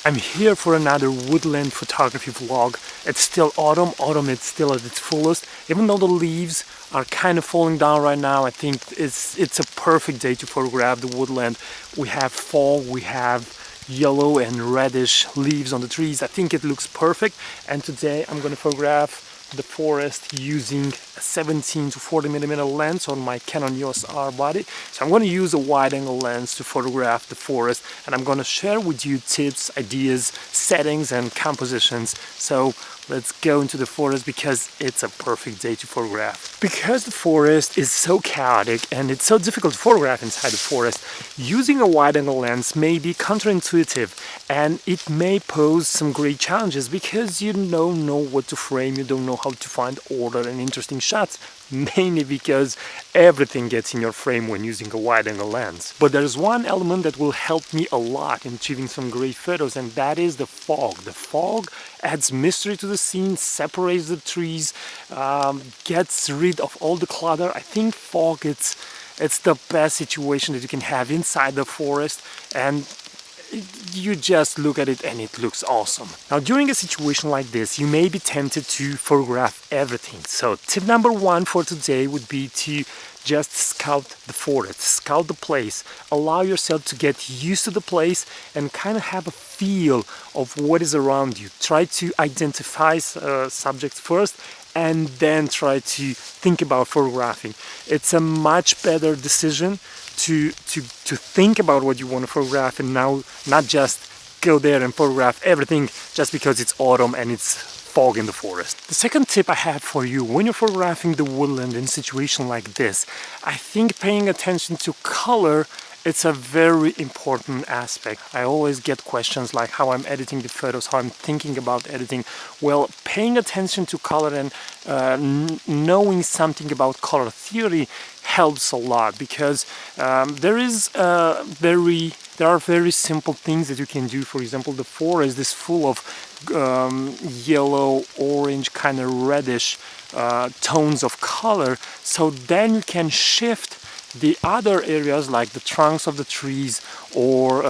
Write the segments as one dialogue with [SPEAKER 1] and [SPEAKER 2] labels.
[SPEAKER 1] I'm here for another woodland photography vlog. It's still autumn. Autumn is still at its fullest. Even though the leaves are kind of falling down right now, I think it's a perfect day to photograph the woodland. We have fall, we have yellow and reddish leaves on the trees. I think it looks perfect. And today I'm going to photograph the forest using a 17 to 40 millimeter lens on my Canon EOS R body. So I'm going to use a wide angle lens to photograph the forest, and I'm going to share with you tips, ideas, settings and compositions. So let's go into the forest because it's a perfect day to photograph. Because the forest is so chaotic and it's so difficult to photograph inside the forest, using a wide angle lens may be counterintuitive, and it may pose some great challenges because you don't know what to frame, you don't know how to find order and interesting shots, mainly because everything gets in your frame when using a wide angle lens. But there's one element that will help me a lot in achieving some great photos, and that is the fog. The fog adds mystery to the scene, separates the trees, gets rid of all the clutter. I think fog, it's the best situation that you can have inside the forest, and you just look at it and it looks awesome. Now, during a situation like this, you may be tempted to photograph everything. So tip number one for today would be to just scout the forest, scout the place, allow yourself to get used to the place and kind of have a feel of what is around you. Try to identify subjects first and then try to think about photographing. It's a much better decision to think about what you want to photograph and now not just go there and photograph everything just because it's autumn and it's fog in the forest. The second tip I have for you when you're photographing the woodland in a situation like this, I think paying attention to color, it's a very important aspect. I always get questions like how I'm editing the photos, how I'm thinking about editing. Well, paying attention to color and knowing something about color theory helps a lot, because there are very simple things that you can do. For example, the forest is full of yellow, orange, kind of reddish tones of color, so then you can shift the other areas like the trunks of the trees or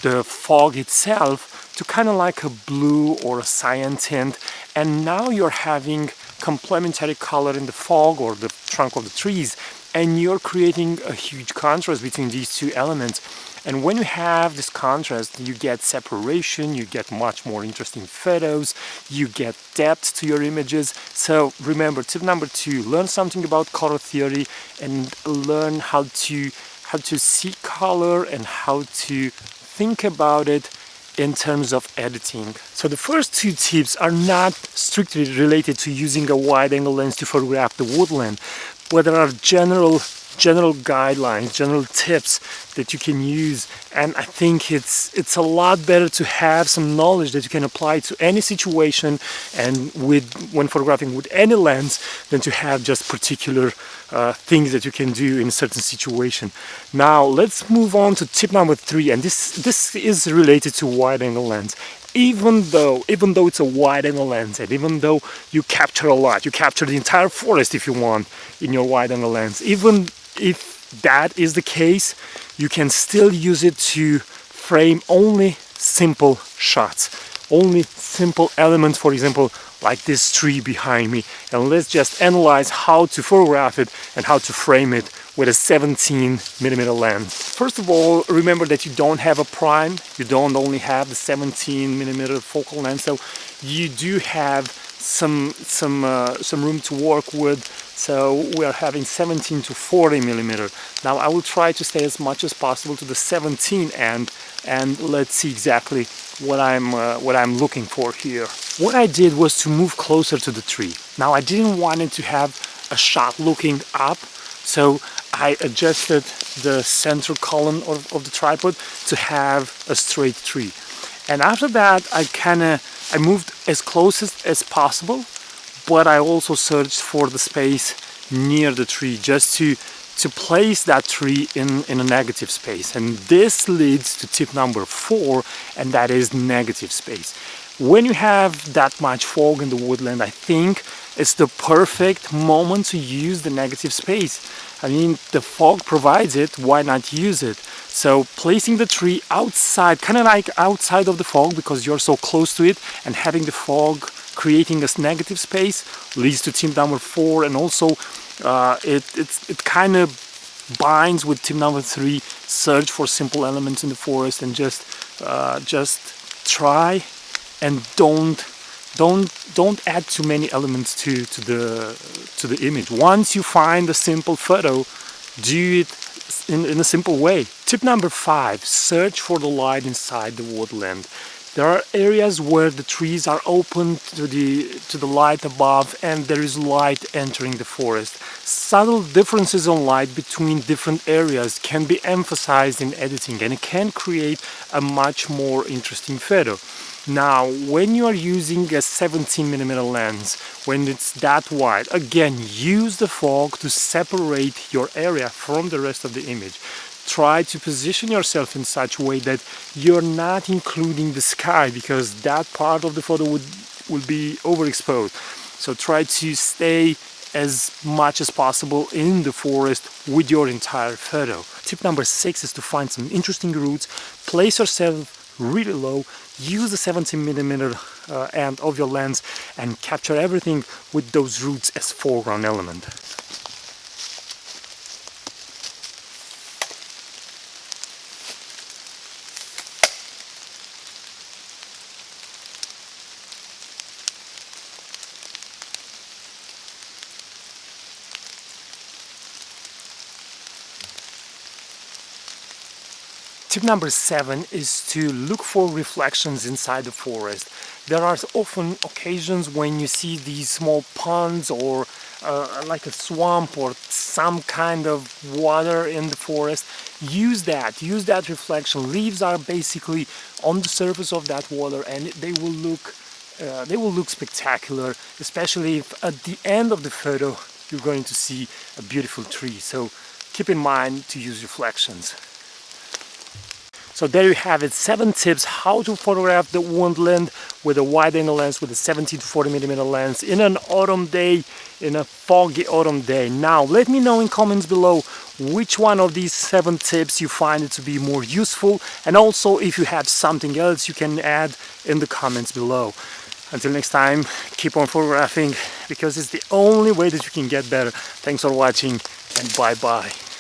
[SPEAKER 1] the fog itself to kind of like a blue or a cyan tint, and now you're having complementary color in the fog or the trunk of the trees, and you're creating a huge contrast between these two elements. And when you have this contrast, you get separation, you get much more interesting photos, you get depth to your images. So remember, tip number two, learn something about color theory and learn how to see color and how to think about it in terms of editing. So the first two tips are not strictly related to using a wide angle lens to photograph the woodland, but there are general guidelines, general tips that you can use, and I think it's a lot better to have some knowledge that you can apply to any situation and when photographing with any lens than to have just particular things that you can do in a certain situation. Now let's move on to tip number three, and this is related to wide angle lens. Even though it's a wide angle lens, and even though you capture a lot, you capture the entire forest if you want in your wide angle lens, even if that is the case, you can still use it to frame only simple shots, only simple elements, for example, like this tree behind me. And let's just analyze how to photograph it and how to frame it with a 17 millimeter lens. First of all, remember that you don't have a prime, you don't only have the 17 millimeter focal length, so you do have some room to work with. So we are having 17 to 40 millimeter. Now I will try to stay as much as possible to the 17 end, and let's see exactly what I'm looking for here. What I did was to move closer to the tree. Now I didn't want it to have a shot looking up, so I adjusted the center column of the tripod to have a straight tree. And after that, I moved as close as possible, but I also searched for the space near the tree just to place that tree in a negative space. And this leads to tip number four, and that is negative space. When you have that much fog in the woodland, I think it's the perfect moment to use the negative space. I mean, the fog provides it, why not use it? So placing the tree outside, kind of like outside of the fog because you're so close to it, and having the fog creating this negative space leads to tip number 4, and also it kind of binds with tip number 3, search for simple elements in the forest, and just try and don't add too many elements to the image. Once you find a simple photo, do it in a simple way. Tip number 5, search for the light inside the woodland. There are areas where the trees are open to the light above, and there is light entering the forest. Subtle differences on light between different areas can be emphasized in editing, and it can create a much more interesting photo. Now, when you are using a 17mm lens, when it's that wide, again, use the fog to separate your area from the rest of the image. Try to position yourself in such a way that you're not including the sky, because that part of the photo would be overexposed. So try to stay as much as possible in the forest with your entire photo. Tip number 6 is to find some interesting roots. Place yourself really low, use the 17mm end of your lens, and capture everything with those roots as foreground element. Tip number 7 is to look for reflections inside the forest. There are often occasions when you see these small ponds or like a swamp or some kind of water in the forest. Use that reflection. Leaves are basically on the surface of that water, and they will look spectacular, especially if at the end of the photo you're going to see a beautiful tree. So keep in mind to use reflections. So there you have it, 7 tips how to photograph the woodland with a wide-angle lens, with a 70 to 40mm lens in an autumn day, in a foggy autumn day. Now let me know in comments below which one of these 7 tips you find it to be more useful, and also if you have something else you can add in the comments below. Until next time, keep on photographing, because it's the only way that you can get better. Thanks for watching, and bye bye.